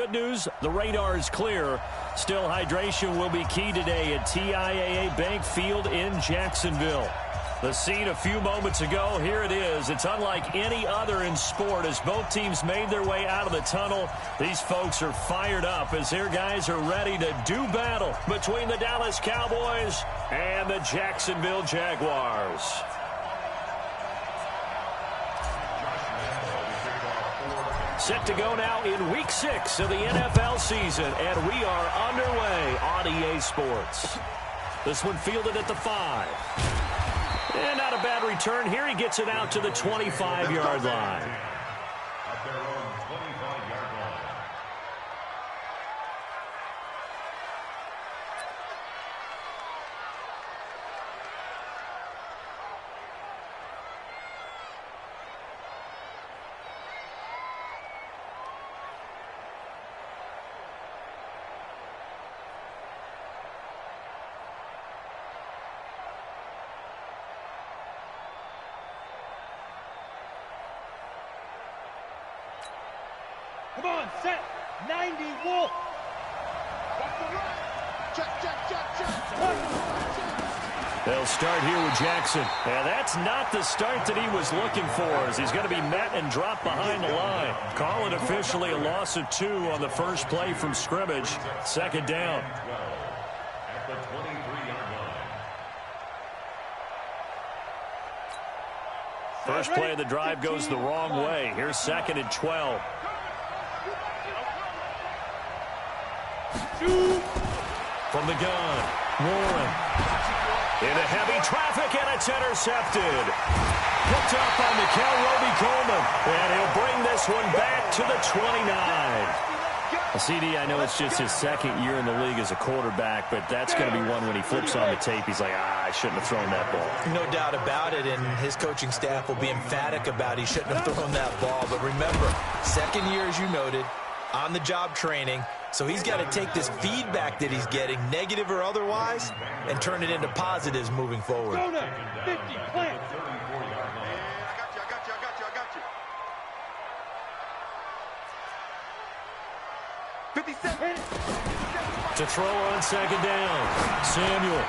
Good news, the radar is clear. Still, hydration will be key today at TIAA Bank Field in Jacksonville. The scene a few moments ago, here it is. It's unlike any other in sport as both teams made their way out of the tunnel. These folks are fired up as their guys are ready to do battle between the Dallas Cowboys and the Jacksonville Jaguars. Set to go now in Week 6 of the NFL season, and we are underway on EA Sports. This one fielded at the 5. And not a bad return here. He gets it out to the 25-yard line. Come on, set, 90, Wolf. They'll start here with Jackson. And that's not the start that he was looking for, as he's going to be met and dropped behind the line. Call it officially a loss of 2 on the first play from scrimmage. Second down. First play of the drive goes the wrong way. Here's 2nd and 12. From the gun, Warren. Into heavy traffic, and it's intercepted. Picked up on Mikel Roby-Coleman, and he'll bring this one back to the 29. CD, I know it's just his second year in the league as a quarterback, but that's going to be one when he flips on the tape, he's like, I shouldn't have thrown that ball. No doubt about it, and his coaching staff will be emphatic about he shouldn't have thrown that ball. But remember, second year, as you noted, on-the-job training, so he's got to take this feedback that he's getting, negative or otherwise, and turn it into positives moving forward. 50, plant. To throw on second down, Samuel.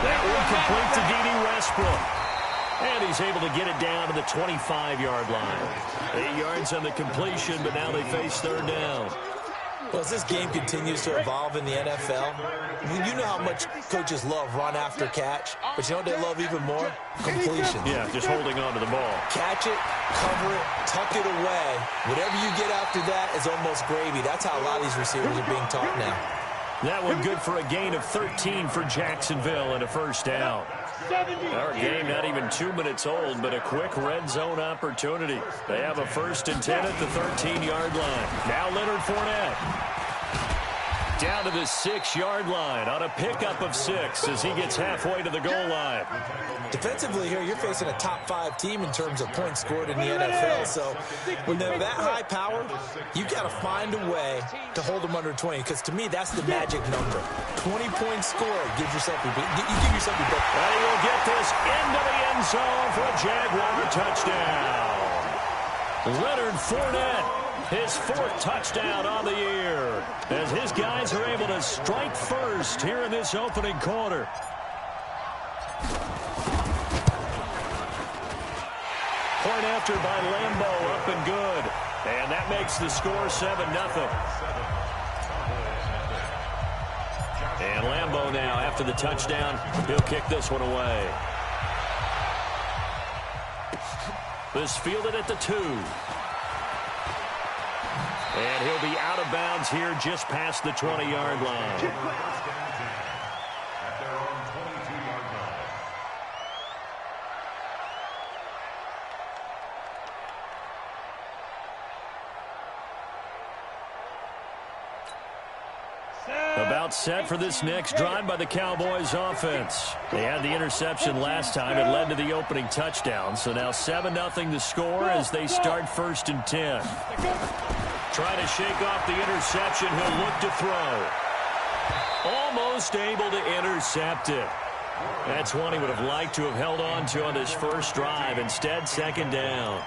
That one complete to D.D. Westbrook. And he's able to get it down to the 25-yard line. 8 yards on the completion, but now they face third down. Well, as this game continues to evolve in the NFL, you know how much coaches love run after catch, but you know what they love even more? Completion. Yeah, just holding on to the ball. Catch it, cover it, tuck it away. Whatever you get after that is almost gravy. That's how a lot of these receivers are being taught now. That one good for a gain of 13 for Jacksonville and a first down. Our game not even 2 minutes old, but a quick red zone opportunity. They have a 1st and 10 at the 13-yard line. Now Leonard Fournette. Down to the 6-yard line on a pickup of 6 as he gets halfway to the goal line. Defensively here, you're facing a top-5 team in terms of points scored in the NFL. So when they're that high power, you got to find a way to hold them under 20. Because to me, that's the magic number. 20 points scored gives yourself you give yourself your book. And he will get this into the end zone for a Jaguar touchdown. Leonard Fournette. His 4th touchdown on the year as his guys are able to strike first here in this opening quarter. Point after by Lambeau, up and good. And that makes the score 7-0. And Lambeau now, after the touchdown, he'll kick this one away. This fielded at the 2. And he'll be out of bounds here just past the 20-yard line. About set for this next drive by the Cowboys offense. They had the interception last time. It led to the opening touchdown. So now 7-0 the score as they start 1st and 10. Trying to shake off the interception. He'll look to throw. Almost able to intercept it. That's one he would have liked to have held on to on this first drive. Instead, second down.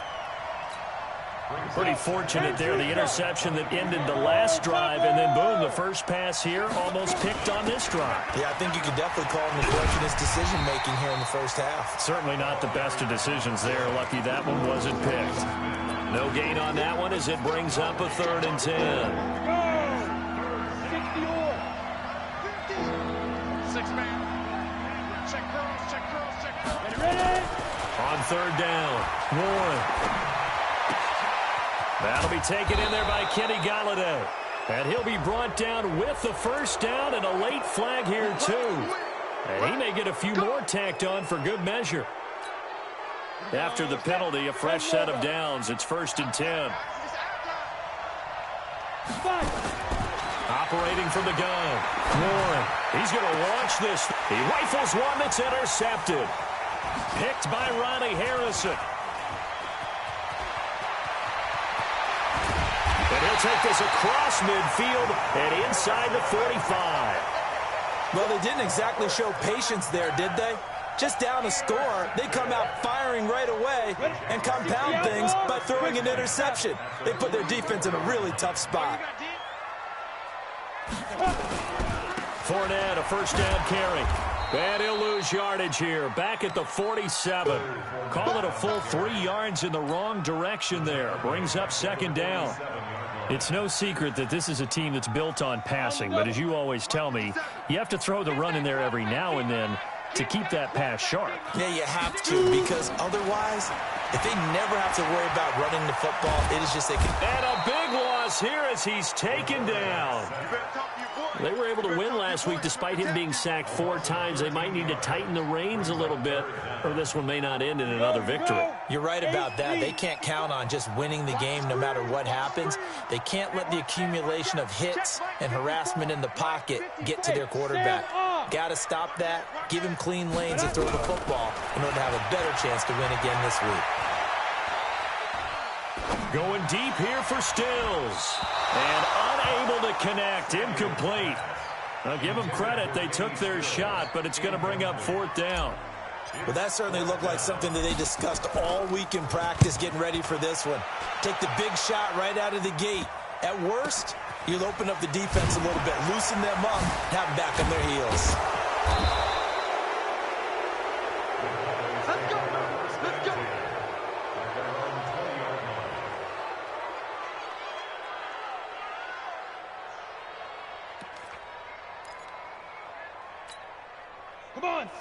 Pretty fortunate there, the interception that ended the last drive, and then boom, the first pass here almost picked on this drive. Yeah, I think you could definitely call him the question his decision-making here in the first half. Certainly not the best of decisions there. Lucky that one wasn't picked. No gain on that one as it brings up a 3rd and 10. Six-man. Check curls, check curls, check curls. Ready? On 3rd down, Warren. That'll be taken in there by Kenny Galladay. And he'll be brought down with the first down and a late flag here, too. And he may get a few more tacked on for good measure. After the penalty, a fresh set of downs. It's 1st and 10. Operating from the gun, Warren. He's going to launch this. He rifles one that's intercepted. Picked by Ronnie Harrison. And he'll take this across midfield and inside the 45. Well, they didn't exactly show patience there, did they? Just down a score, they come out firing right away and compound things by throwing an interception. They put their defense in a really tough spot. Fournette, a first down carry. And he'll lose yardage here. Back at the 47. Call it a full 3 yards in the wrong direction there. Brings up 2nd down. It's no secret that this is a team that's built on passing. But as you always tell me, you have to throw the run in there every now and then to keep that pass sharp. Yeah, you have to, because otherwise, if they never have to worry about running the football, it is just they can. And a big loss here as he's taken down. They were able to win last week despite him being sacked 4 times. They might need to tighten the reins a little bit, or this one may not end in another victory. You're right about that. They can't count on just winning the game no matter what happens. They can't let the accumulation of hits and harassment in the pocket get to their quarterback. Got to stop that, give him clean lanes to throw the football in order to have a better chance to win again this week. Going deep here for Stills. And unable to connect. Incomplete. I'll give them credit. They took their shot, but it's going to bring up 4th down. Well, that certainly looked like something that they discussed all week in practice getting ready for this one. Take the big shot right out of the gate. At worst, you'll open up the defense a little bit, loosen them up, have them back on their heels. Let's go. Let's go.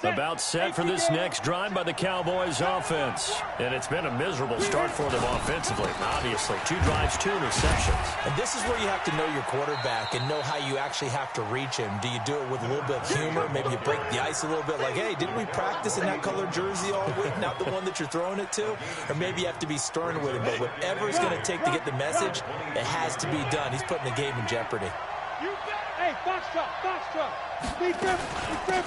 About set for this next drive by the Cowboys offense. And it's been a miserable start for them offensively. Obviously, 2 drives, 2 interceptions. And this is where you have to know your quarterback and know how you actually have to reach him. Do you do it with a little bit of humor? Maybe you break the ice a little bit like, hey, didn't we practice in that colored jersey all week? Not the one that you're throwing it to? Or maybe you have to be stern with him. But whatever it's going to take to get the message, it has to be done. He's putting the game in jeopardy. Hey, box truck, box truck. Speed grip, speed grip.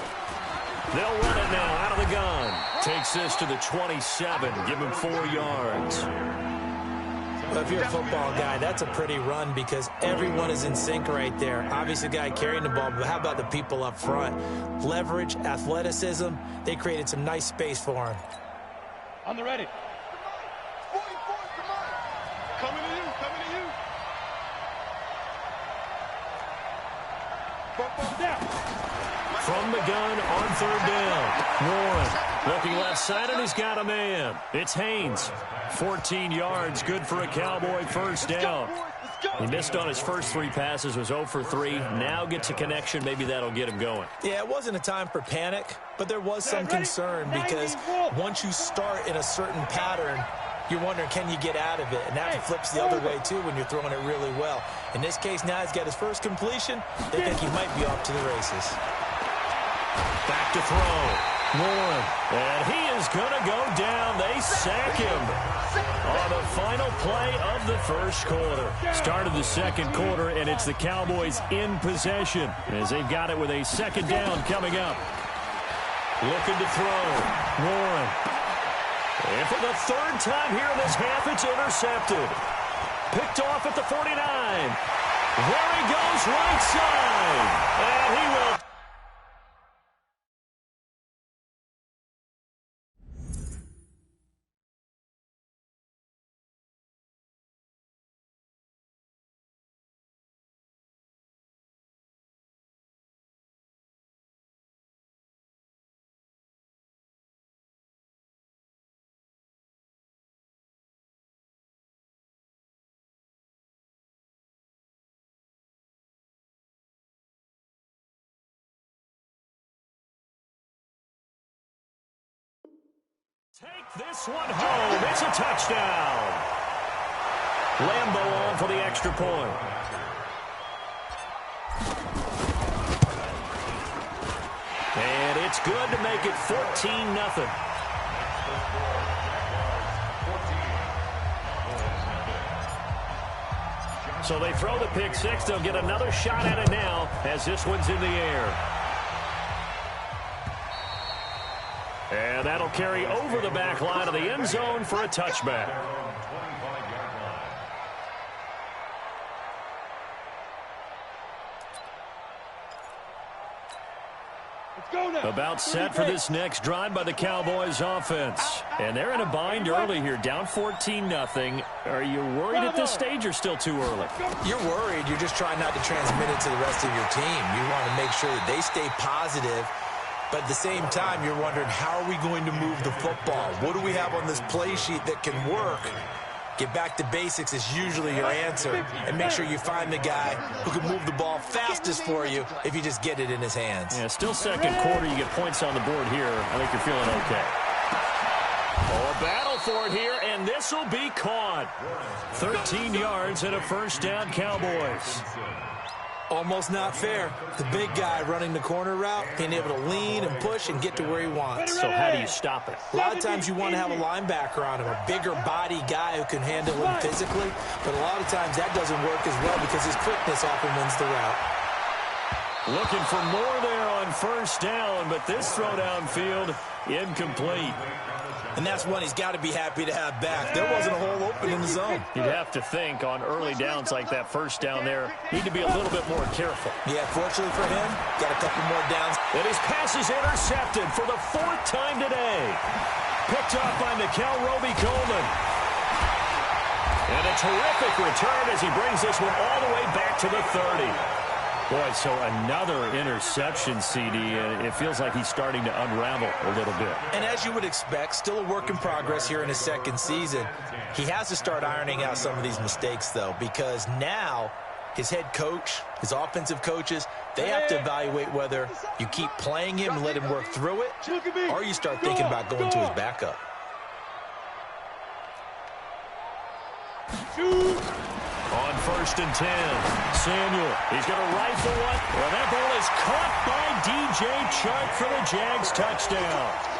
They'll run it now out of the gun. Takes this to the 27. Give him 4 yards. Well, if you're a football guy, that's a pretty run because everyone is in sync right there. Obviously, the guy carrying the ball, but how about the people up front? Leverage, athleticism, they created some nice space for him. On the ready. Coming to you, coming to you. Down. From the gun on 3rd down. Warren looking left side, and he's got a man. It's Haynes. 14 yards, good for a Cowboy first down. He missed on his first 3 passes, was 0 for 3. Now gets a connection. Maybe that'll get him going. Yeah, it wasn't a time for panic, but there was some concern because once you start in a certain pattern, you're wondering, can you get out of it? And that flips the other way, too, when you're throwing it really well. In this case, now he's got his first completion. They think he might be off to the races. Back to throw. Warren. And he is going to go down. They sack him on the final play of the first quarter. Started the second quarter, and it's the Cowboys in possession as they've got it with a 2nd down coming up. Looking to throw. Warren. And for the 3rd time here in this half, it's intercepted. Picked off at the 49. There he goes right side. And he will Take this one home. It's a touchdown. Lambeau on for the extra point. And it's good to make it 14-0. So they throw the pick six. They'll get another shot at it now as this one's in the air. And that'll carry over the back line of the end zone for a touchback. About set for this next drive by the Cowboys offense. And they're in a bind early here, down 14-0. Are you worried at this stage or still too early? You're worried. You're just trying not to transmit it to the rest of your team. You want to make sure that they stay positive. But at the same time, you're wondering, how are we going to move the football? What do we have on this play sheet that can work? Get back to basics is usually your answer. And make sure you find the guy who can move the ball fastest for you if you just get it in his hands. Yeah, still second quarter. You get points on the board here. I think you're feeling okay. Oh, a battle for it here, and this will be caught. 13 yards and a first down, Cowboys. Almost not fair. The big guy running the corner route, being able to lean and push and get to where he wants. So how do you stop it? A lot of times you want to have a linebacker on him, a bigger body guy who can handle him physically. But a lot of times that doesn't work as well because his quickness often wins the route. Looking for more there on first down, but this throw downfield incomplete. And that's one he's got to be happy to have back. There wasn't a hole open in the zone. You'd have to think on early downs like that first down there, need to be a little bit more careful. Yeah, fortunately for him, got a couple more downs. And his pass is intercepted for the fourth time today. Picked up by Mikel Roby-Coleman. And a terrific return as he brings this one all the way back to the 30. Boy, so another interception, CD, and it feels like he's starting to unravel a little bit. And as you would expect, still a work in progress here in his second season. He has to start ironing out some of these mistakes, though, because now his head coach, his offensive coaches, they have to evaluate whether you keep playing him and let him work through it, or you start thinking about going to his backup. On first and 10, Samuel, he's going to rifle one. Well, that ball is caught by DJ Chark for the Jags touchdown.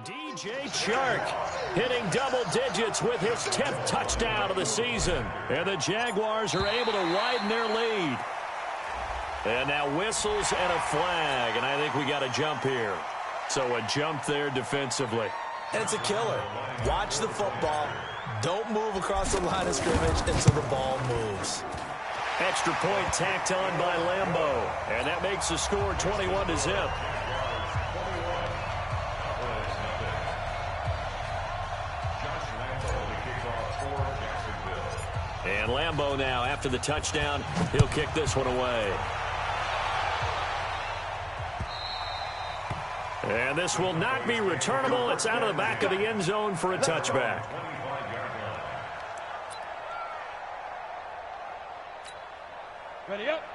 DJ Chark hitting double digits with his 10th touchdown of the season. And the Jaguars are able to widen their lead. And now whistles and a flag. And I think we got a jump here. So a jump there defensively. And it's a killer. Watch the football. Don't move across the line of scrimmage until the ball moves. Extra point tacked on by Lambeau. And that makes the score 21-0. And Lambeau now, after the touchdown, he'll kick this one away. And this will not be returnable. It's out of the back of the end zone for a touchback.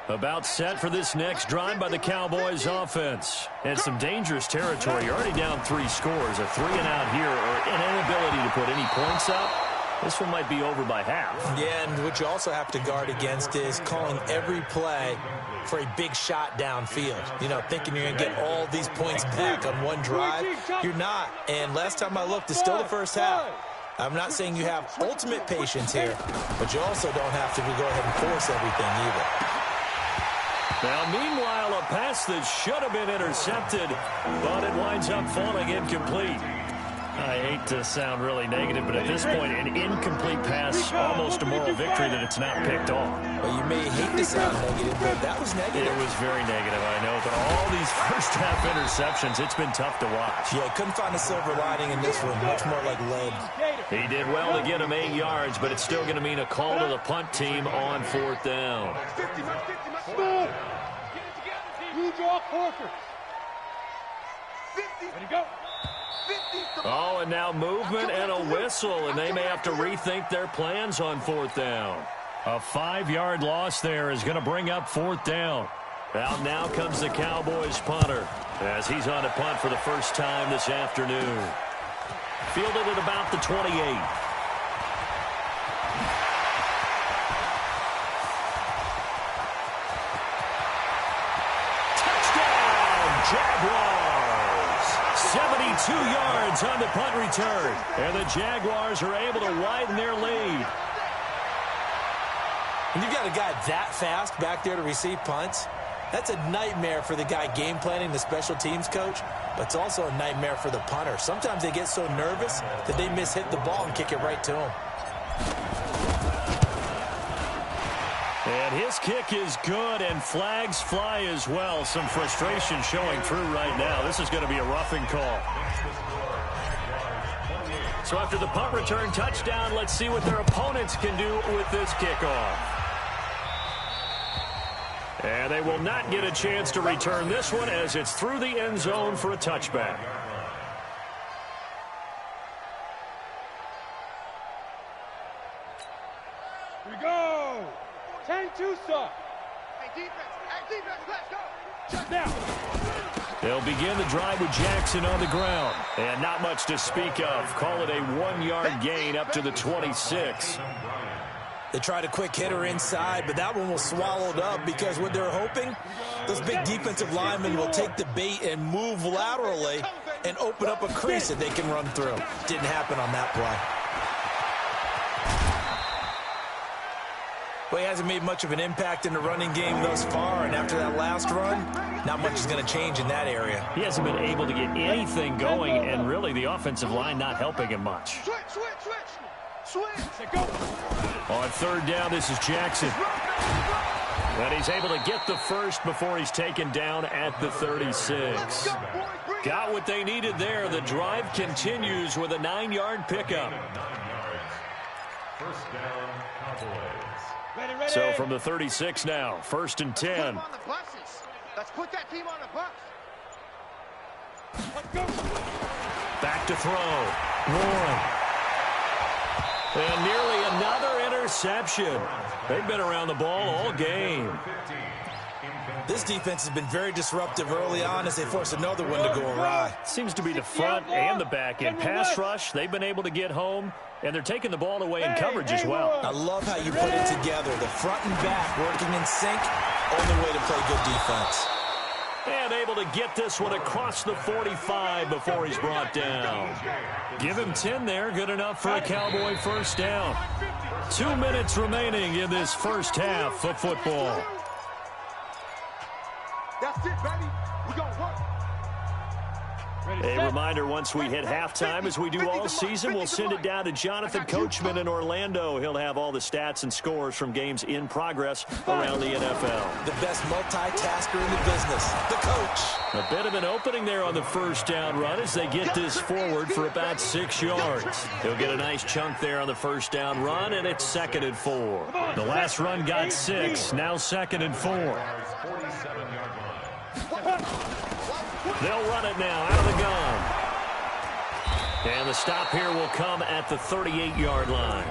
About set for this next drive by the Cowboys offense. And some dangerous territory. You're already down 3 scores. A 3-and-out here, or an inability to put any points up. This one might be over by half. Yeah, and what you also have to guard against is calling every play for a big shot downfield. You know, thinking you're going to get all these points back on one drive. You're not. And last time I looked, it's still the first half. I'm not saying you have ultimate patience here, but you also don't have to go ahead and force everything either. Now, meanwhile, a pass that should have been intercepted, but it winds up falling incomplete. I hate to sound really negative, but at this point, an incomplete pass, almost a moral victory that it's not picked off. Well, you may hate to sound negative, but that was negative. It was very negative, I know. But all these first-half interceptions, it's been tough to watch. Yeah, couldn't find a silver lining in this one. Much more like lead. He did well to get him 8 yards, but it's still going to mean a call to the punt team on 4th down. You draw Corker. Ready, go. Oh, and now movement and a whistle, and they may have to rethink their plans on 4th down. A 5-yard loss there is going to bring up 4th down. Now comes the Cowboys punter as he's on a punt for the first time this afternoon. Fielded at about the 28. Touchdown, Jaguars! 72 yards on the punt return. And the Jaguars are able to widen their lead. When you got a guy that fast back there to receive punts, that's a nightmare for the guy game planning, the special teams coach, but it's also a nightmare for the punter. Sometimes they get so nervous that they hit the ball and kick it right to him. And his kick is good, and flags fly as well. Some frustration showing through right now. This is going to be a roughing call. So after the punt return touchdown, let's see what their opponents can do with this kickoff. And they will not get a chance to return this one as it's through the end zone for a touchback. Here we go. 10-2 stop. Hey, defense, let's go. Shut down. They'll begin the drive with Jackson on the ground. And not much to speak of. Call it a 1-yard gain up to the 26. They tried a quick hitter inside, but that one was swallowed up because what they're hoping, those big defensive linemen will take the bait and move laterally and open up a crease that they can run through. Didn't happen on that play. Well, he hasn't made much of an impact in the running game thus far, and after that last run, not much is going to change in that area. He hasn't been able to get anything going, and really the offensive line not helping him much. Switch. Go. On 3rd down, this is Jackson. And he's able to get the first before he's taken down at the 36. Got what they needed there. The drive continues with a 9-yard pickup. First down, Cowboys. Ready. So from the 36 now, 1st and 10. Let's put that team on the bus. Let's go. Back to throw. Warren. And nearly another interception. They've been around the ball all game. This defense has been very disruptive early on as they force another one to go awry. Seems to be the front and the back end. Pass rush, they've been able to get home, and they're taking the ball away in coverage as well. I love how you put it together. The front and back working in sync. Only way to play good defense. And able to get this one across the 45 before he's brought down. Give him 10 there. Good enough for a Cowboy first down. 2 minutes remaining in this first half of football. That's it, baby. We gonna work. A reminder, once we hit halftime, as we do all season, we'll send it down to Jonathan Coachman in Orlando. He'll have all the stats and scores from games in progress around the NFL. The best multitasker in the business, the coach. A bit of an opening there on the first down run as they get this forward for about 6 yards. He'll get a nice chunk there on the first down run, and it's 2nd and 4. The last run got 6, now 2nd and 4. 47-yard line. They'll run it now out of the gun. And the stop here will come at the 38-yard line.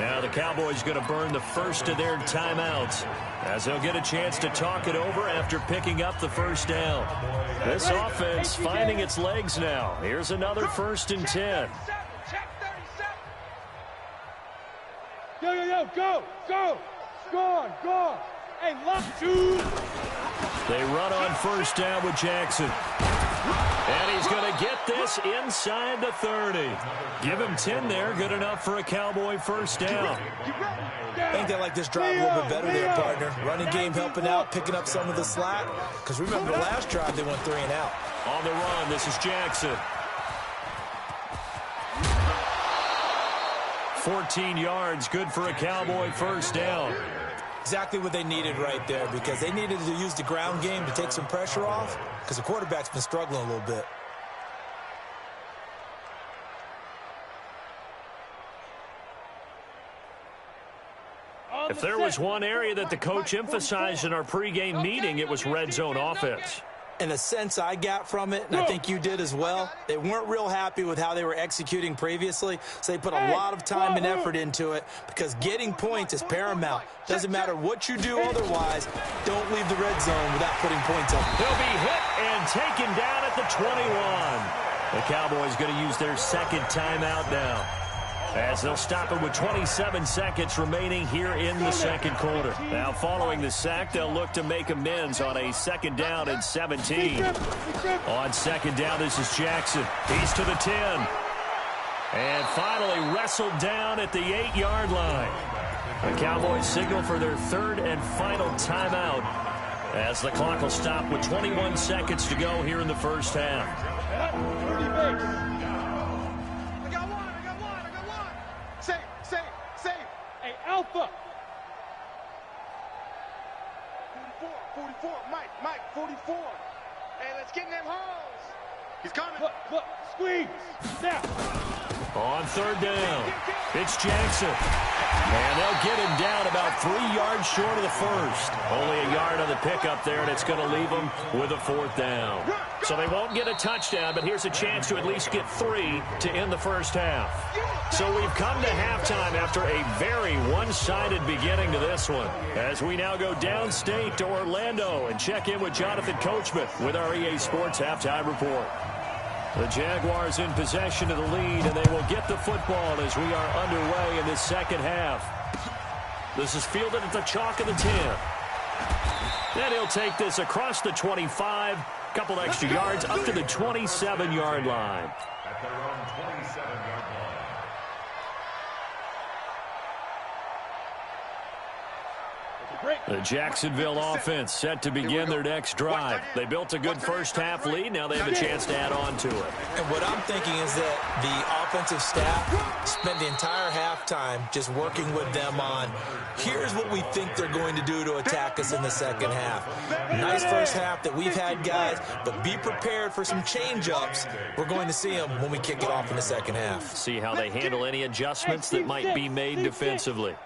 Now the Cowboys going to burn the first of their timeouts as they'll get a chance to talk it over after picking up the first down. This offense finding its legs now. Here's another 1st and 10. Yo, go. Go on. Hey, lock 2. They run on first down with Jackson. And he's going to get this inside the 30. Give him 10 there. Good enough for a Cowboy first down. I think they like this drive a little bit better there, partner. Running game helping out, picking up some of the slack. Because remember the last drive, they went 3 and out. On the run, this is Jackson. 14 yards, good for a Cowboy first down. Exactly what they needed right there, because they needed to use the ground game to take some pressure off, because the quarterback's been struggling a little bit. If there was one area that the coach emphasized in our pregame meeting, it was red zone offense. And the sense I got from it, and I think you did as well, they weren't real happy with how they were executing previously, so they put a lot of time and effort into it, because getting points is paramount. Doesn't matter what you do otherwise, don't leave the red zone without putting points up. He'll be hit and taken down at the 21. The Cowboys going to use their second timeout now, as they'll stop it with 27 seconds remaining here in the second quarter. Now, following the sack, they'll look to make amends on a second down and 17. On second down, this is Jackson. He's to the 10. And finally wrestled down at the 8-yard line. The Cowboys signal for their third and final timeout, as the clock will stop with 21 seconds to go here in the first half. Alpha. 44, Mike, 44. Hey, let's get in them holes. He's coming. Look, squeeze. Now. On third down, it's Jackson. And they'll get him down about 3 yards short of the first. Only a yard on the pickup there, and it's going to leave them with a fourth down. So they won't get a touchdown, but here's a chance to at least get 3 to end the first half. So we've come to halftime after a very one-sided beginning to this one, as we now go downstate to Orlando and check in with Jonathan Coachman with our EA Sports Halftime Report. The Jaguars in possession of the lead, and they will get the football as we are underway in this second half. This is fielded at the chalk of the 10. Then he'll take this across the 25, couple extra yards up to the 27-yard line. At their own 27-yard line. The Jacksonville offense set to begin their next drive. They built a good first-half lead. Now they have a chance to add on to it. And what I'm thinking is that the offensive staff spent the entire halftime just working with them on, here's what we think they're going to do to attack us in the second half. Nice first half that we've had, guys, but be prepared for some change-ups. We're going to see them when we kick it off in the second half. See how they handle any adjustments that might be made defensively.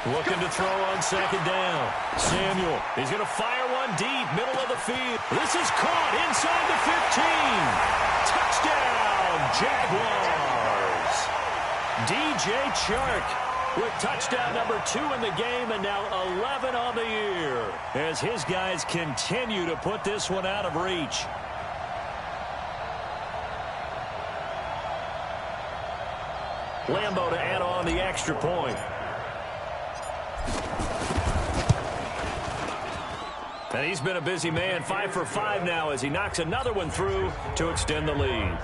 Looking to throw on second down. Samuel, he's going to fire one deep, middle of the field. This is caught inside the 15. Touchdown, Jaguars. DJ Chark with touchdown number 2 in the game, and now 11 on the year, as his guys continue to put this one out of reach. Lambo to add on the extra point. And he's been a busy man, 5 for 5 now as he knocks another one through to extend the lead.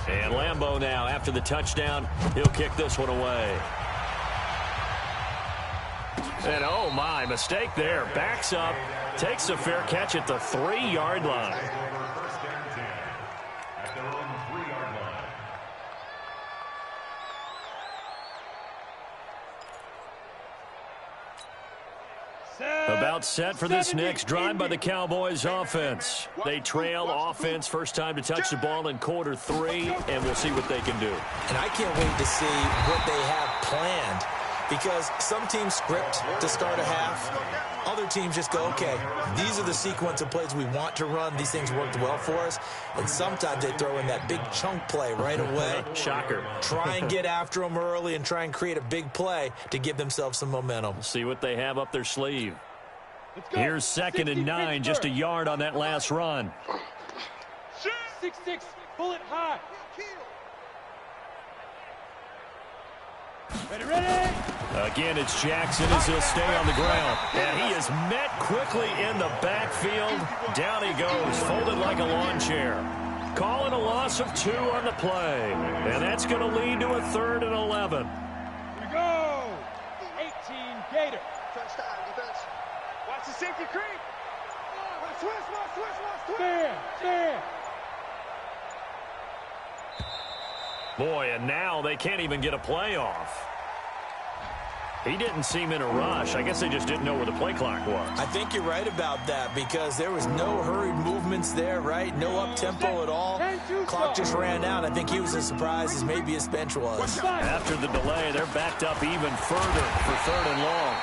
And Lambo now, after the touchdown, he'll kick this one away. And oh my, mistake there. Backs up, takes a fair catch at the 3-yard line. About set for this next drive by the Cowboys offense. They trail offense, first time to touch the ball in quarter 3, and we'll see what they can do. And I can't wait to see what they have planned, because some teams script to start a half. Other teams just go, okay, these are the sequence of plays we want to run. These things worked well for us. And sometimes they throw in that big chunk play right away. Shocker. Try and get after them early and try and create a big play to give themselves some momentum. See what they have up their sleeve. Here's second and 9, just a yard on that last run. 6-6, bullet high. Ready? Again, it's Jackson as he'll stay on the ground. And he is met quickly in the backfield. Down he goes, folded like a lawn chair. Calling a loss of 2 on the play. And that's going to lead to a 3rd and 11. Here we go. 18 Gator. Touchdown, defense. Watch the safety creep. Switch. Stand. Boy, and now they can't even get a play off. He didn't seem in a rush. I guess they just didn't know where the play clock was. I think you're right about that because there was no hurried movements there, right? No up-tempo at all. Clock just ran out. I think he was as surprised as maybe his bench was. After the delay, they're backed up even further for 3rd and long.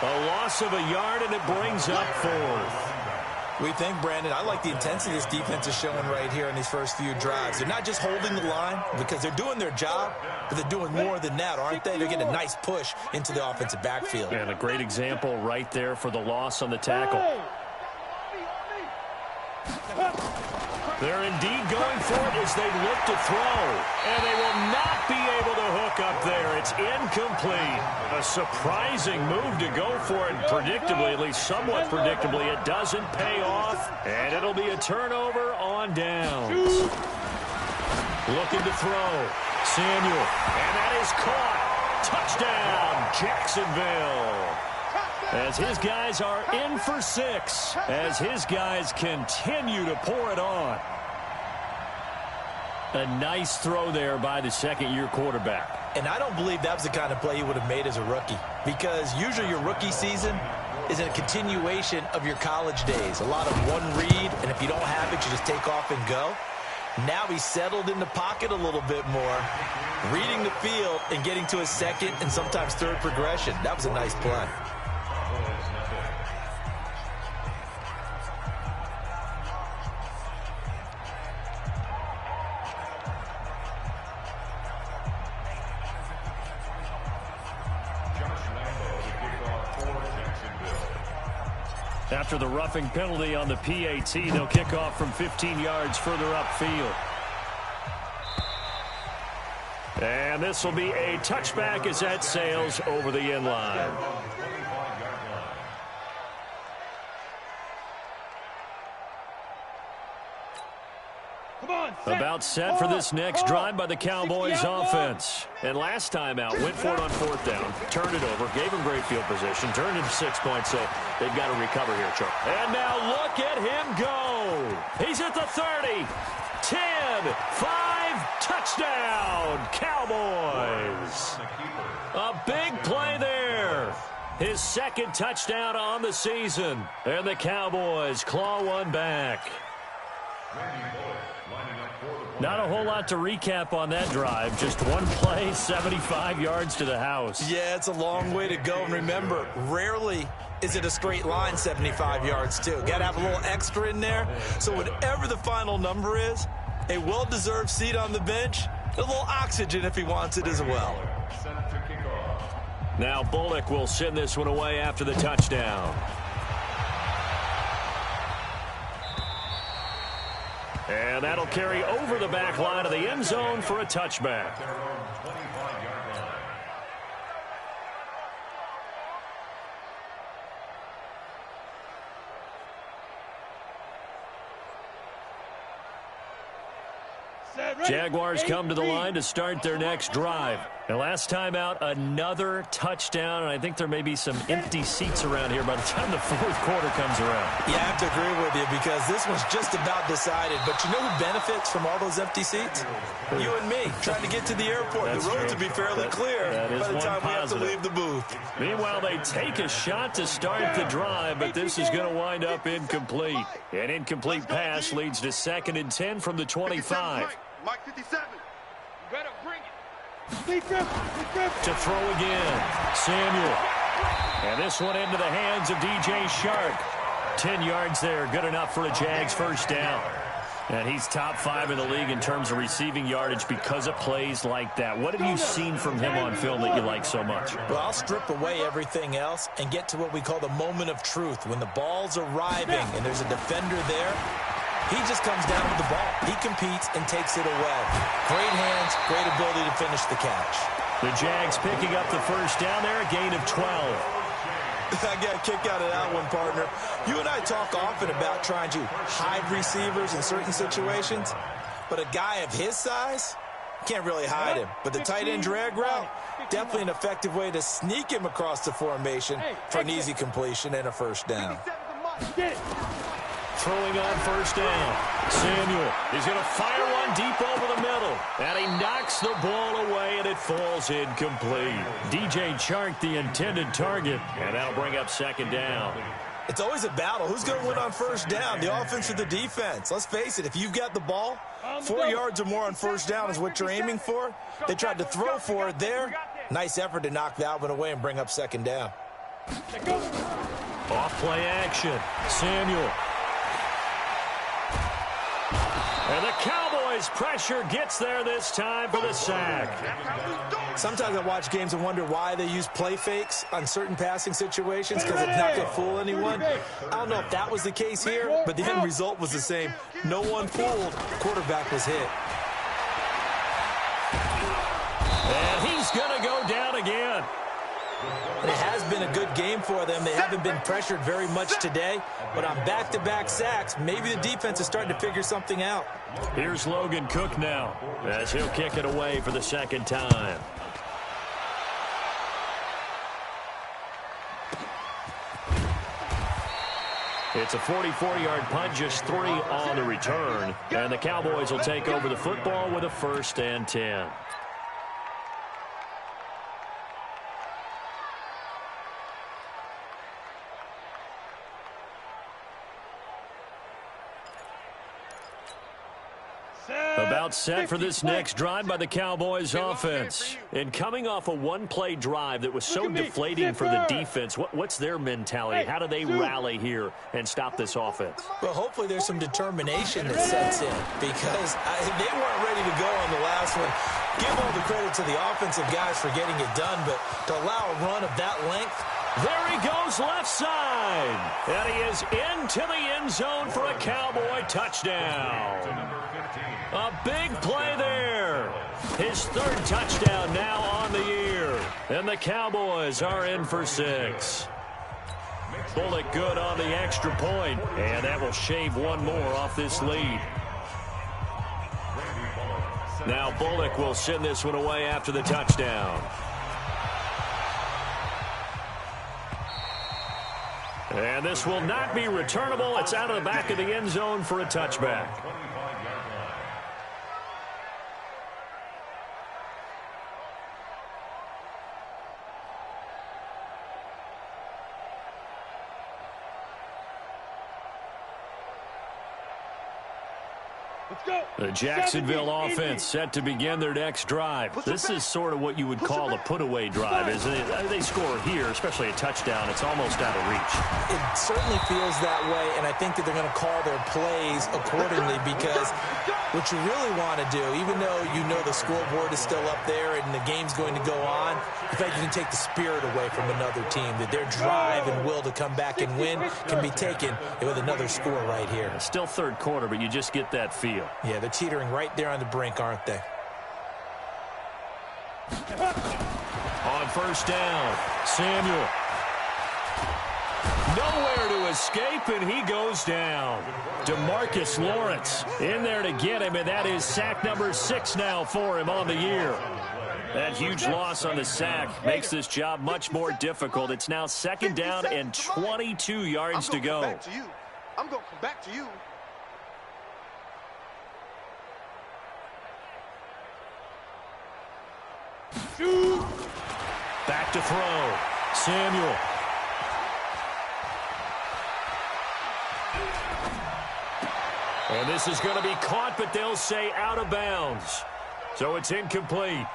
A loss of a yard, and it brings up 4th. We think, Brandon, I like the intensity this defense is showing right here in these first few drives. They're not just holding the line because they're doing their job, but they're doing more than that, aren't they? They're getting a nice push into the offensive backfield. And a great example right there for the loss on the tackle. They're indeed going for it as they look to throw. And they will not be able to hook up there. It's incomplete. A surprising move to go for it. Predictably, at least somewhat predictably, it doesn't pay off. And it'll be a turnover on downs. Looking to throw. Samuel. And that is caught. Touchdown, Jacksonville. As his guys are in for 6, as his guys continue to pour it on. A nice throw there by the second-year quarterback. And I don't believe that was the kind of play he would have made as a rookie because usually your rookie season is a continuation of your college days. A lot of one read, and if you don't have it, you just take off and go. Now he's settled in the pocket a little bit more, reading the field and getting to his second and sometimes third progression. That was a nice play. After the roughing penalty on the PAT, they'll kick off from 15 yards further upfield. And this will be a touchback as that sails over the end line. About set for this next drive by the Cowboys offense. And last time out, went for it on 4th down, turned it over, gave them great field position, turned into 6 points, so they've got to recover here, Chuck. And now look at him go. He's at the 30, 10, 5, touchdown, Cowboys. A big play there. His second touchdown on the season. And the Cowboys claw one back. Not a whole lot to recap on that drive. Just one play, 75 yards to the house. Yeah, it's a long way to go. And remember, rarely is it a straight line 75 yards, too. Got to have a little extra in there. So whatever the final number is, a well-deserved seat on the bench, a little oxygen if he wants it as well. Now Bullock will send this one away after the touchdown. And that'll carry over the back line of the end zone for a touchback. Jaguars come to the line to start their next drive. And last time out, another touchdown, and I think there may be some empty seats around here by the time the 4th quarter comes around. Yeah, I have to agree with you because this one's just about decided. But you know who benefits from all those empty seats? You and me, trying to get to the airport. That's the roads true. will be fairly clear by the time we have to leave the booth. Meanwhile, they take a shot to start the drive, but this is going to wind up incomplete. An incomplete pass leads to 2nd and 10 from the 25. Mike 57. You better bring it. To throw again, Samuel. And this one into the hands of DJ Shark. 10 yards there, good enough for a Jags first down. And he's top 5 in the league in terms of receiving yardage because of plays like that. What have you seen from him on film that you like so much? Well, I'll strip away everything else and get to what we call the moment of truth. When the ball's arriving and there's a defender there, he just comes down with the ball. He competes and takes it away. Great hands, great ability to finish the catch. The Jags picking up the first down there, a gain of 12. I got a kick out of that one, partner. You and I talk often about trying to hide receivers in certain situations, but a guy of his size can't really hide him. But the tight end drag route, definitely an effective way to sneak him across the formation for an easy completion and a first down. Throwing on first down. Samuel is going to fire one deep over the middle. And he knocks the ball away, and it falls incomplete. DJ Chark, the intended target, and that'll bring up second down. It's always a battle. Who's going to win on first down, the offense or the defense? Let's face it, if you've got the ball, 4 yards or more on first down is what you're aiming for. They tried to throw for it there. Nice effort to knock that one away and bring up second down. Off play action. Samuel. And the Cowboys' pressure gets there this time for the sack. Sometimes I watch games and wonder why they use play fakes on certain passing situations, because it's not going to fool anyone. I don't know if that was the case here, but the end result was the same. No one fooled. Quarterback was hit. And he's going to go down again. And it has been a good game for them. They haven't been pressured very much today, but on back-to-back sacks, maybe the defense is starting to figure something out. Here's Logan Cook now, as he'll kick it away for the second time. It's a 44-yard punt, just 3 on the return. And the Cowboys will take over the football with a 1st and 10. About set for this next drive by the Cowboys offense. And coming off a one-play drive that was so deflating for the defense, what's their mentality? How do they rally here and stop this offense? Well, hopefully there's some determination that sets in, because they weren't ready to go on the last one. Give all the credit to the offensive guys for getting it done, but to allow a run of that length. There he goes left side. And he is into the end zone for a Cowboy touchdown. A big play there. His 3rd touchdown now on the year. And the Cowboys are in for 6. Bullock good on the extra point, and that will shave one more off this lead. Now Bullock will send this one away after the touchdown. And this will not be returnable. It's out of the back of the end zone for a touchback. The Jacksonville offense set to begin their next drive. This is sort of what you would call a put-away drive, isn't it? They score here, especially a touchdown. It's almost out of reach. It certainly feels that way, and I think that they're going to call their plays accordingly, because what you really want to do, even though you know the scoreboard is still up there and the game's going to go on, in fact, you can take the spirit away from another team, that their drive and will to come back and win can be taken with another score right here. It's still 3rd quarter, but you just get that feel. Yeah, they're teetering right there on the brink, aren't they? On first down, Samuel. Nowhere to escape, and he goes down. DeMarcus Lawrence in there to get him, and that is sack number 6 now for him on the year. That huge loss on the sack makes this job much more difficult. It's now 2nd down and 22 yards to go. I'm going to come back to you. Back to throw. Samuel. And this is going to be caught, but they'll say out of bounds. So it's incomplete.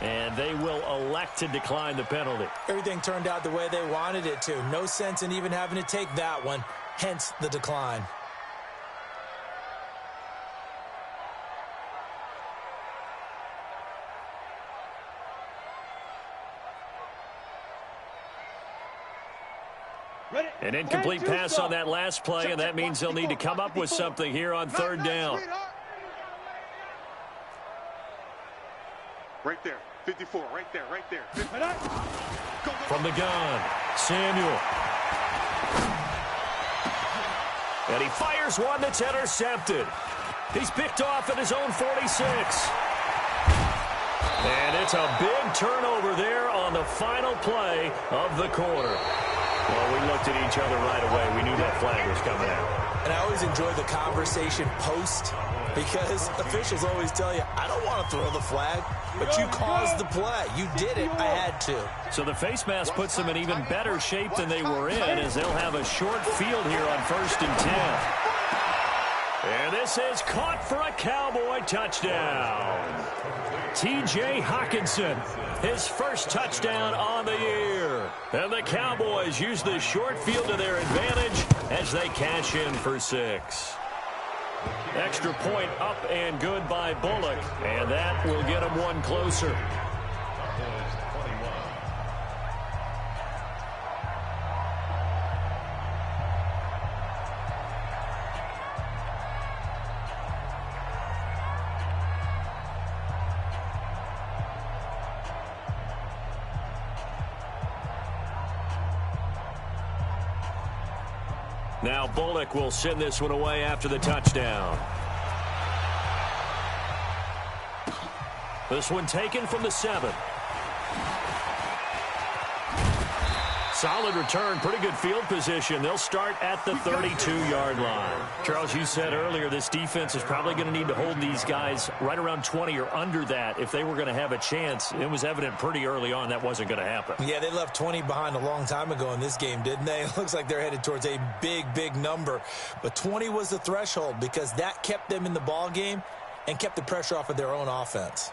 And they will elect to decline the penalty. Everything turned out the way they wanted it to. No sense in even having to take that one. Hence the decline. An incomplete pass on that last play, and that means they'll need to come up with something here on 3rd down. Right there. 54, right there, right there. From the gun, Samuel. And he fires one that's intercepted. He's picked off at his own 46. And it's a big turnover there on the final play of the quarter. Well, we looked at each other right away. We knew that flag was coming out. And I always enjoy the conversation post because officials always tell you, I don't want to throw the flag, but you caused the play. You did it. I had to. So the face mask puts them in even better shape than they were in as they'll have a short field here on 1st and 10. And this is caught for a Cowboy touchdown. T.J. Hockenson, his first touchdown on the year. And the Cowboys use the short field to their advantage as they cash in for 6. Extra point up and good by Bullock, and that will get him one closer. Now Bullock will send this one away after the touchdown. This one taken from the 7. Solid return, pretty good field position. They'll start at the 32-yard line. Charles, you said earlier this defense is probably going to need to hold these guys right around 20 or under that if they were going to have a chance. It was evident pretty early on that wasn't going to happen. Yeah, they left 20 behind a long time ago in this game, didn't they? It looks like they're headed towards a big, big number. But 20 was the threshold because that kept them in the ball game and kept the pressure off of their own offense.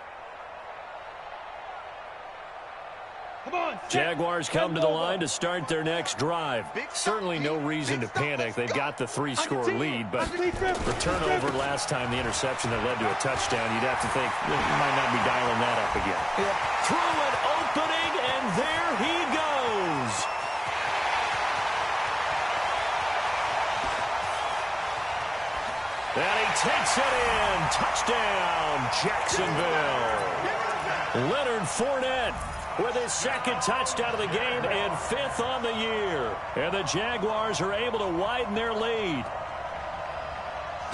Jaguars come to the line to start their next drive. Certainly no reason to panic. They've got the 3-score lead, but the turnover last time, the interception that led to a touchdown, you'd have to think you might not be dialing that up again. Yeah. Through an opening, and there he goes. And he takes it in. Touchdown, Jacksonville. Leonard Fournette with his second touchdown of the game and 5th on the year. And the Jaguars are able to widen their lead.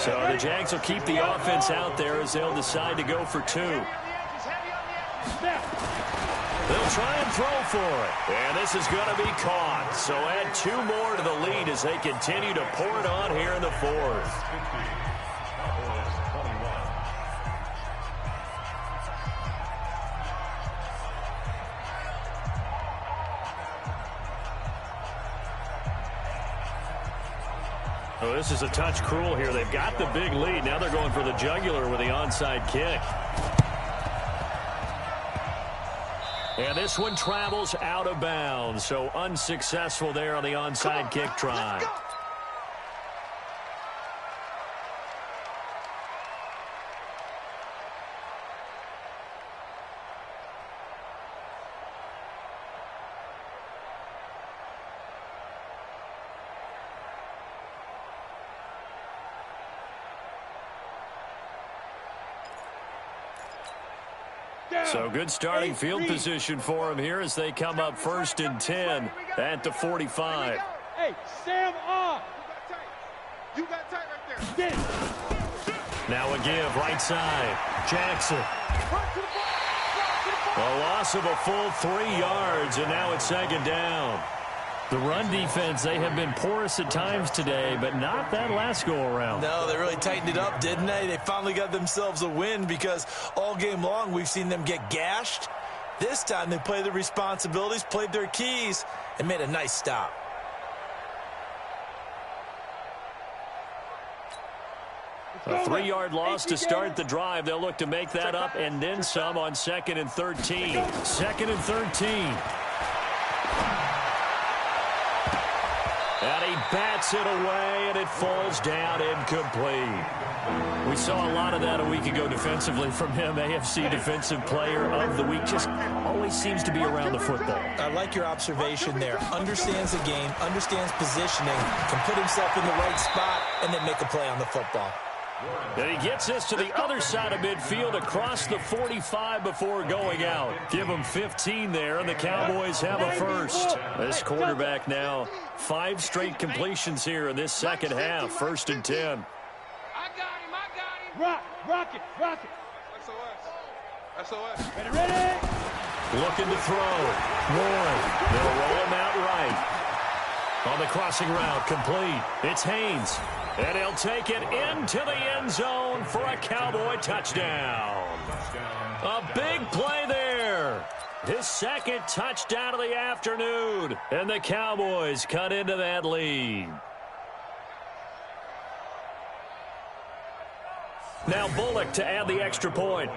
So the Jags will keep the offense out there as they'll decide to go for 2. They'll try and throw for it. And this is going to be caught. So add 2 more to the lead as they continue to pour it on here in the 4th. Oh, this is a touch cruel here. They've got the big lead. Now they're going for the jugular with the onside kick. And this one travels out of bounds. So unsuccessful there on the onside kick try. So good starting field position for him here as they come up 1st and 10 at the 45. Hey, Sam off. You got tight right there. Now a give right side. Jackson. A loss of a full 3 yards, and now it's 2nd down. The run defense, they have been porous at times today, but not that last go-around. No, they really tightened it up, didn't they? They finally got themselves a win because all game long we've seen them get gashed. This time they played their responsibilities, played their keys, and made a nice stop. A 3-yard loss to start the drive. They'll look to make that up and then some on 2nd and 13. 2nd and 13. And he bats it away, and it falls down incomplete. We saw a lot of that a week ago defensively from him. AFC Defensive Player of the Week. Just always seems to be around the football. I like your observation there. Understands the game, understands positioning, can put himself in the right spot, and then make a play on the football. And he gets this to the other side of midfield across the 45 before going out. Give him 15 there, and the Cowboys have a first. This quarterback now 5 straight completions here in this second half. 1st and 10. I got him. Rock it. SOS. Ready. Looking to throw. Warren. They'll roll him out right. On the crossing route, complete. It's Haynes. And he'll take it into the end zone for a Cowboy touchdown. A big play there. His 2nd touchdown of the afternoon. And the Cowboys cut into that lead. Now Bullock to add the extra point.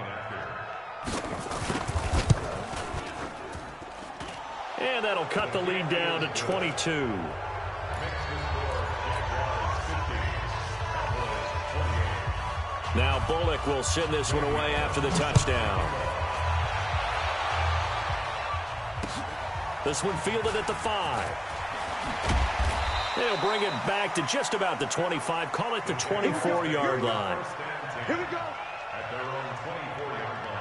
And that'll cut the lead down to 22. Now Bullock will send this one away after the touchdown. This one fielded at the 5. They'll bring it back to just about the 25. Call it the 24-yard line. Here we go. At their own 24-yard line.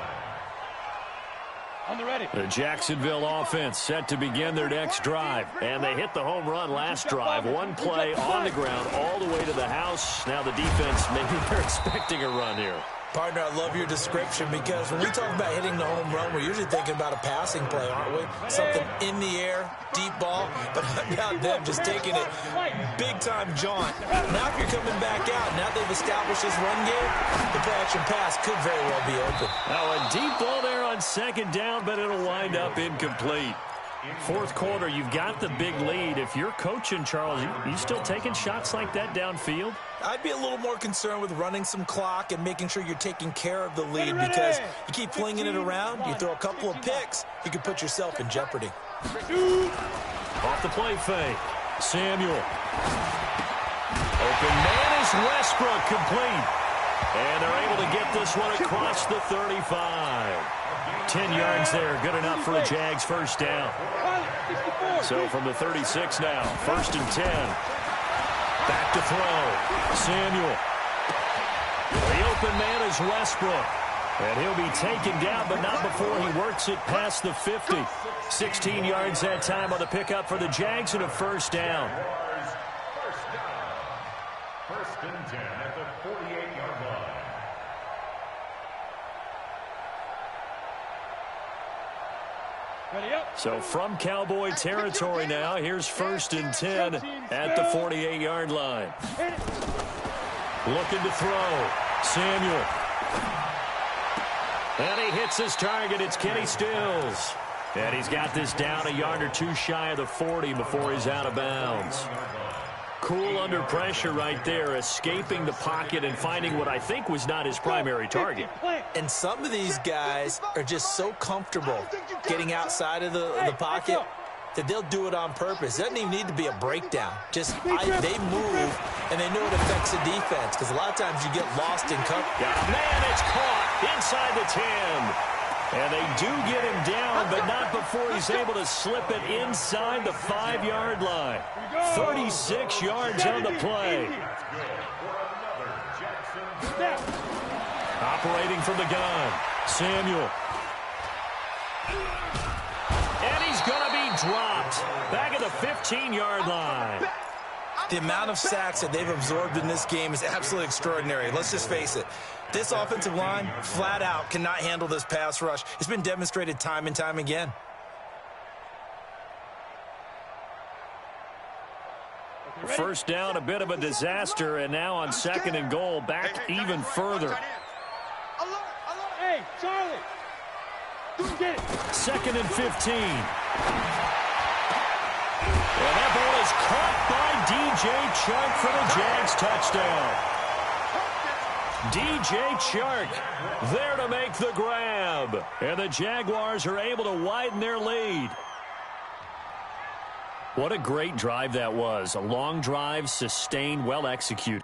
On the ready. The Jacksonville offense set to begin their next drive. And they hit the home run last drive. One play on the ground all the way to the house. Now the defense, maybe they're expecting a run here. Partner, I love your description because when we talk about hitting the home run, we're usually thinking about a passing play, aren't we? Something in the air, deep ball, but how about them just taking it big-time jaunt. Now if you're coming back out, now they've established this run game, the play-action pass could very well be open. Now a deep ball there on 2nd down, but it'll wind up incomplete. 4th quarter, you've got the big lead. If you're coaching, Charles, you still taking shots like that downfield? I'd be a little more concerned with running some clock and making sure you're taking care of the lead because you keep flinging it around, you throw a couple of picks, you could put yourself in jeopardy. Off the play fake. Samuel. Open man is Westbrook, complete. And they're able to get this one across the 35. 10 yards there, good enough for a Jags first down. So from the 36 now, 1st and 10. Back to throw. Samuel. The open man is Westbrook. And he'll be taken down, but not before he works it past the 50. 16 yards that time on the pickup for the Jags and a first down. First down. 1st and 10 at the 48-yard line. Ready up. So from Cowboy territory now, here's 1st and 10 at the 48-yard line. Looking to throw. Samuel. And he hits his target. It's Kenny Stills. And he's got this down a yard or two shy of the 40 before he's out of bounds. Cool under pressure right there, escaping the pocket and finding what I think was not his primary target. And some of these guys are just so comfortable getting outside of the pocket that they'll do it on purpose. It doesn't even need to be a breakdown. Just they move, and they know it affects the defense because a lot of times you get lost in cover. Man, it's caught inside the 10. And they do get him down, but not before he's able to slip it inside the 5-yard line. 36 yards on the play. Operating from the gun, Samuel. And he's going to be dropped. Back at the 15-yard line. The amount of sacks that they've absorbed in this game is absolutely extraordinary. Let's just face it. This offensive line, flat out, cannot handle this pass rush. It's been demonstrated time and time again. First down, a bit of a disaster, and now on 2nd and goal, back even further. Hey, Charlie. Get it. 2nd and 15. And that ball is caught by D.J. Chark for the Jags touchdown. D.J. Chark there to make the grab. And the Jaguars are able to widen their lead. What a great drive that was. A long drive, sustained, well executed.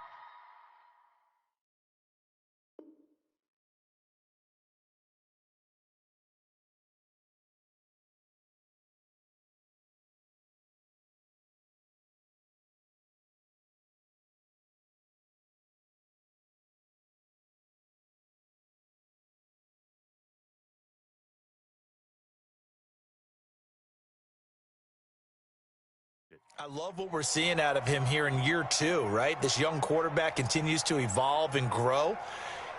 I love what we're seeing out of him here in year 2, right? This young quarterback continues to evolve and grow.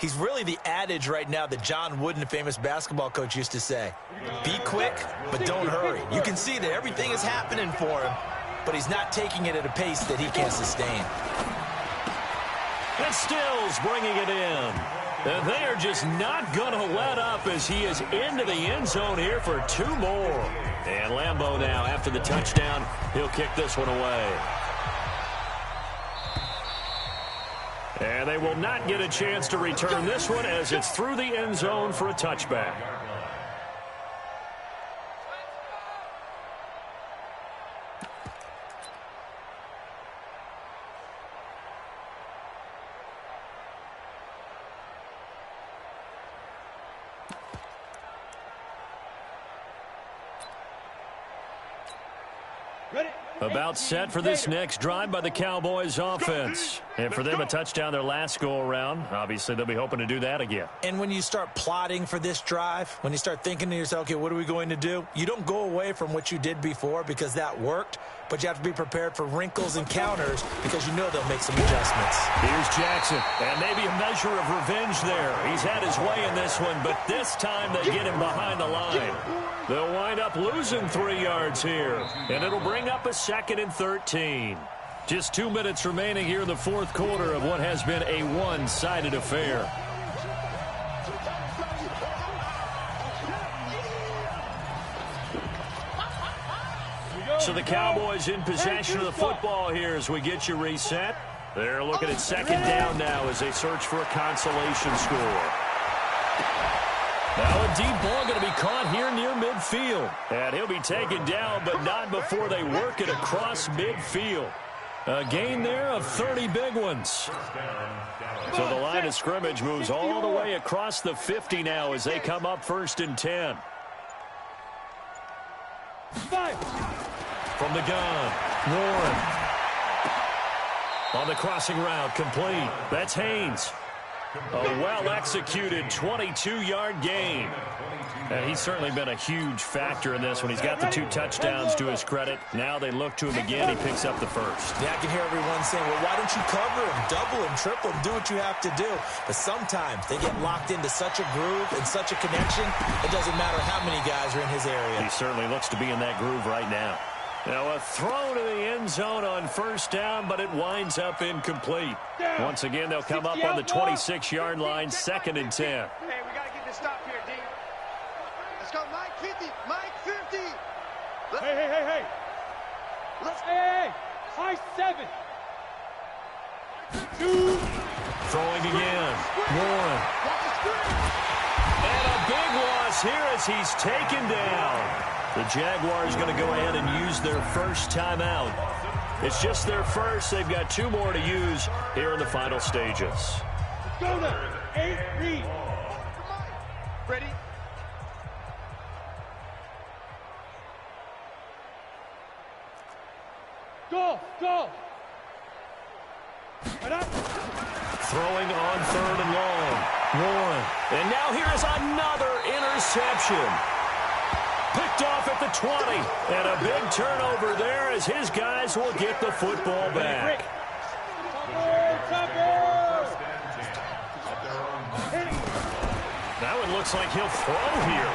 He's really the adage right now that John Wooden, the famous basketball coach, used to say. Be quick, but don't hurry. You can see that everything is happening for him, but he's not taking it at a pace that he can't sustain. And Stills bringing it in. And they are just not going to let up as he is into the end zone here for 2 more. And Lambeau now, after the touchdown, he'll kick this one away. And they will not get a chance to return this one as it's through the end zone for a touchback. About set for this next drive by the Cowboys offense. And for them, a touchdown their last go-around. Obviously, they'll be hoping to do that again. And when you start plotting for this drive, when you start thinking to yourself, okay, what are we going to do? You don't go away from what you did before because that worked, but you have to be prepared for wrinkles and counters because you know they'll make some adjustments. Here's Jackson, and maybe a measure of revenge there. He's had his way in this one, but this time they get him behind the line. They'll wind up losing 3 yards here, and it'll bring up a 2nd and 13. Just 2 minutes remaining here in the 4th quarter of what has been a one-sided affair. So the Cowboys in possession of the football here as we get you reset. They're looking at 2nd down now as they search for a consolation score. Now a deep ball going to be caught here near midfield. And he'll be taken down, but not before they work it across midfield. A gain there of 30 big ones. So the line of scrimmage moves all the way across the 50 now as they come up 1st and 10. From the gun, Warren. On the crossing route, complete. That's Haynes. A well-executed 22-yard gain. And he's certainly been a huge factor in this when he's got the 2 touchdowns to his credit. Now they look to him again. He picks up the 1st. Yeah, I can hear everyone saying, well, why don't you cover him, double him, triple him, do what you have to do. But sometimes they get locked into such a groove and such a connection, it doesn't matter how many guys are in his area. He certainly looks to be in that groove right now. Now a throw to the end zone on 1st down, but it winds up incomplete. Once again, they'll come up on the 26-yard line, 2nd and 10. Hey, we got to get this stop here, D. Let's go, Mike 50. Mike 50. Hey. Hey. High 7. 2. Throwing again. 1. And a big loss here as he's taken down. The Jaguars going to go ahead and use their first timeout. It's just their first. They've got 2 more to use here in the final stages. Go now. 8 read. Ready? Go. Throwing on 3rd and long. Warren. And now here is another interception. Picked off at the 20. And a big turnover there as his guys will get the football back. Now it looks like he'll throw here.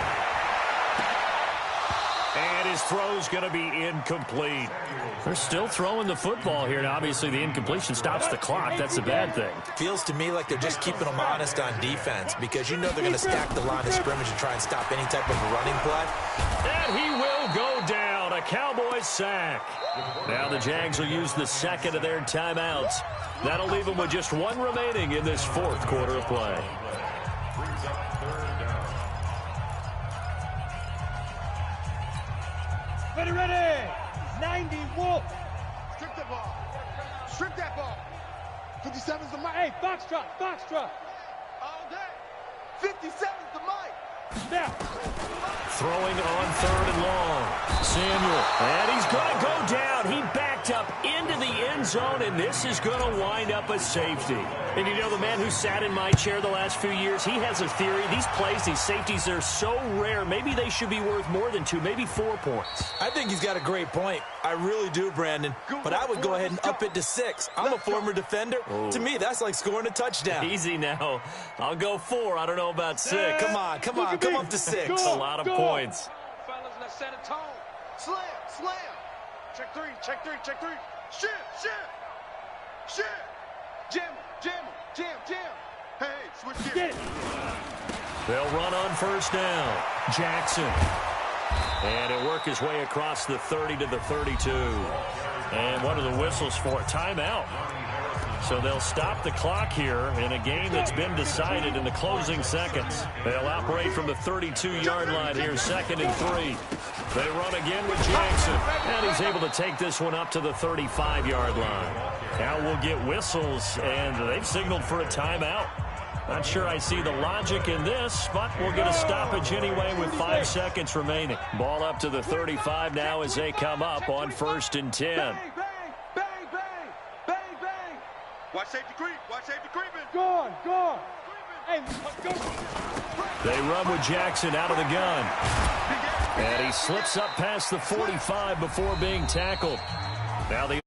And his throw's going to be incomplete. They're still throwing the football here. Now, obviously, the incompletion stops the clock. That's a bad thing. Feels to me like they're just keeping them honest on defense because you know they're going to stack the line of scrimmage and try and stop any type of a running play. And he will go down. A Cowboys sack. Now the Jags will use the 2nd of their timeouts. That'll leave them with just 1 remaining in this 4th quarter of play. Ready. 90 Wolf. Strip that ball. Strip that ball. 57's the mic. Hey, Foxtrot. All day. 57's the mic. Now. Throwing on 3rd and long. Samuel. And he's going to go down. He backed up into the end end zone, and this is going to wind up a safety. And you know, the man who sat in my chair the last few years, he has a theory. These plays, these safeties, they're so rare. Maybe they should be worth more than 2, maybe 4 points. I think he's got a great point. I really do, Brandon. But I would go ahead and up it to 6. I'm a former defender. To me, that's like scoring a touchdown. Easy now. I'll go 4. I don't know about 6. Come on. Come up to 6. A lot of points. Fellas, let's set a tone. Slam. Check 3. Shift. Jam. Hey, switch gears. They'll run on first down. Jackson. And he'll work his way across the 30 to the 32. And what are the whistles for? Timeout. So they'll stop the clock here in a game that's been decided in the closing seconds. They'll operate from the 32-yard line here, 2nd and 3. They run again with Jackson, and he's able to take this one up to the 35-yard line. Now we'll get whistles, and they've signaled for a timeout. Not sure I see the logic in this, but we'll get a stoppage anyway with 5 seconds remaining. Ball up to the 35 now as they come up on 1st and 10. Watch safety creeping. Go on. Hey, go. They run with Jackson out of the gun. And he slips up past the 45 before being tackled. Now the